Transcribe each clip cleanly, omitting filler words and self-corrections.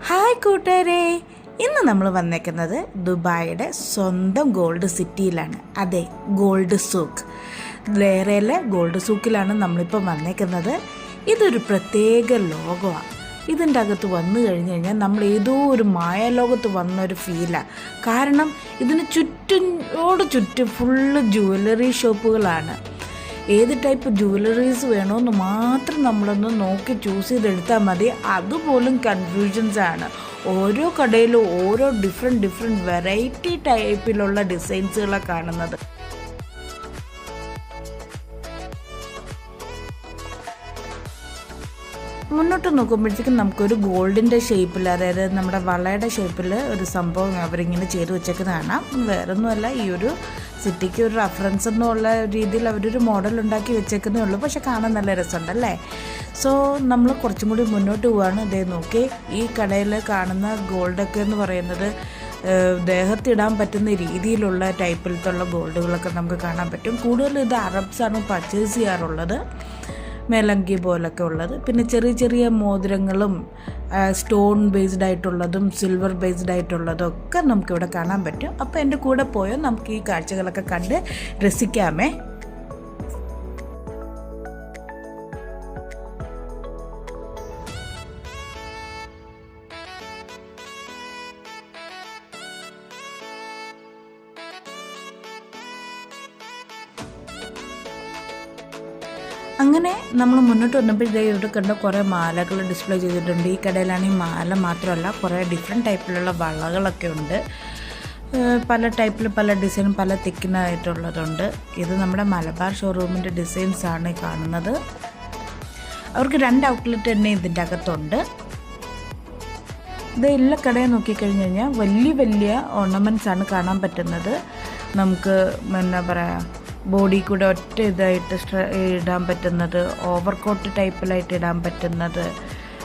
Hi കൂട്ടുകാരെ, ഇന്ന് നമ്മൾ വന്നേക്കുന്നത് ദുബായിയുടെ സ്വന്തം ഗോൾഡ് സിറ്റിയിലാണ്. അതെ, ഗോൾഡ് സൂക്ക്. ലേറയിലെ ഗോൾഡ് സൂക്കിലാണ് നമ്മളിപ്പോൾ വന്നേക്കുന്നത്. ഇതൊരു പ്രത്യേക ലോകമാണ്. ഇതിൻ്റെ അകത്ത് വന്നു കഴിഞ്ഞ് കഴിഞ്ഞാൽ നമ്മൾ ഏതോ ഒരു മായാലോകത്ത് വന്നൊരു ഫീലാണ്. കാരണം ഇതിന് ചുറ്റും ഫുള്ള് ജ്വല്ലറി ഷോപ്പുകളാണ്. ഏത് ടൈപ്പ് ജ്വല്ലറീസ് വേണമെന്ന് മാത്രം നമ്മളൊന്ന് നോക്കി ചൂസ് ചെയ്തെടുത്താൽ മതി. അതുപോലും കൺഫ്യൂഷൻസാണ്. ഓരോ കടയിലും ഓരോ ഡിഫറെൻറ്റ് വെറൈറ്റി ടൈപ്പിലുള്ള ഡിസൈൻസുകളാണ് കാണുന്നത്. മുന്നോട്ട് നോക്കുമ്പോഴത്തേക്കും നമുക്കൊരു ഗോൾഡിൻ്റെ ഷേപ്പിൽ, അതായത് നമ്മുടെ വളയുടെ ഷേപ്പിൽ ഒരു സംഭവം അവരിങ്ങനെ ചെയ്ത് വെച്ചേക്കുന്നത് കാണാം. വേറൊന്നുമല്ല, ഈ ഒരു സിറ്റിക്ക് ഒരു റെഫറൻസ് എന്നുള്ള രീതിയിൽ അവരൊരു മോഡൽ ഉണ്ടാക്കി വെച്ചേക്കുന്നേ ഉള്ളൂ. പക്ഷെ കാണാൻ നല്ല രസമുണ്ടല്ലേ. സോ നമ്മൾ കുറച്ചും കൂടി മുന്നോട്ട് പോവുകയാണ്. ഇതേ നോക്കി, ഈ കടയിൽ കാണുന്ന ഗോൾഡൊക്കെ എന്ന് പറയുന്നത് ദേഹത്തിടാൻ പറ്റുന്ന രീതിയിലുള്ള ടൈപ്പിലത്തുള്ള ഗോൾഡുകളൊക്കെ നമുക്ക് കാണാൻ പറ്റും. കൂടുതലും ഇത് അറബ്സാണ് പർച്ചേസ് ചെയ്യാറുള്ളത്, മേലങ്കി പോലൊക്കെ ഉള്ളത്. പിന്നെ ചെറിയ മോതിരങ്ങളും സ്റ്റോൺ ബേസ്ഡ് ആയിട്ടുള്ളതും സിൽവർ ബേസ്ഡ് ആയിട്ടുള്ളതും ഒക്കെ നമുക്കിവിടെ കാണാൻ പറ്റും. അപ്പോൾ എൻ്റെ കൂടെ പോയോ നമുക്ക് ഈ കാഴ്ചകളൊക്കെ കണ്ട് രസിക്കാമേ. അങ്ങനെ നമ്മൾ മുന്നോട്ട് വന്നപ്പോൾ ഇവിടെ കണ്ട കുറേ മാലകൾ ഡിസ്പ്ലേ ചെയ്തിട്ടുണ്ട്. ഈ കടയിലാണെങ്കിൽ മാല മാത്രമല്ല, കുറേ ഡിഫറെൻറ്റ് ടൈപ്പിലുള്ള വളകളൊക്കെ ഉണ്ട്. പല ടൈപ്പിൽ പല ഡിസൈനും പല തിക്കിനായിട്ടുള്ളതുണ്ട്. ഇത് നമ്മുടെ മലബാർ ഷോറൂമിൻ്റെ ഡിസൈൻസാണ് കാണുന്നത്. അവർക്ക് 2 ഔട്ട്ലെറ്റ് തന്നെ ഇതിൻ്റെ അകത്തുണ്ട്. ഇത് എല്ലാ കടയും നോക്കിക്കഴിഞ്ഞ് കഴിഞ്ഞാൽ വലിയ ഓർണമെൻറ്റ്സാണ് കാണാൻ പറ്റുന്നത്. നമുക്ക് എന്താ പറയുക, ബോഡി കൂടെ ഒറ്റ ഇതായിട്ട് ഇടാൻ പറ്റുന്നത്, ഓവർകോട്ട് ടൈപ്പിലായിട്ട് ഇടാൻ പറ്റുന്നത്,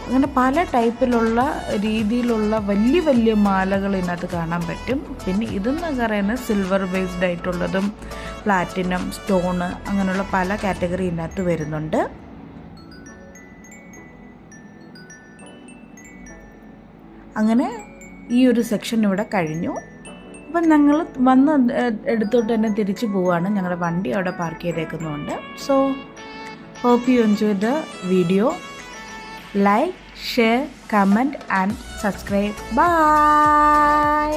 അങ്ങനെ പല ടൈപ്പിലുള്ള രീതിയിലുള്ള വലിയ മാലകൾ ഇതിനകത്ത് കാണാൻ പറ്റും. പിന്നെ ഇതെന്ന് പറയുന്നത് സിൽവർ ബേസ്ഡ് ആയിട്ടുള്ളതും പ്ലാറ്റിനം, സ്റ്റോണ്, അങ്ങനെയുള്ള പല കാറ്റഗറി ഇതിനകത്ത് വരുന്നുണ്ട്. അങ്ങനെ ഈ ഒരു സെക്ഷൻ ഇവിടെ കഴിഞ്ഞു. അപ്പം ഞങ്ങൾ വന്ന് എടുത്തോട്ട് തന്നെ തിരിച്ചു പോവുകയാണ്. ഞങ്ങളുടെ വണ്ടി അവിടെ പാർക്ക് ചെയ്തേക്കുന്നുണ്ട്. So hope you enjoy the video. Like, share, comment and subscribe. By.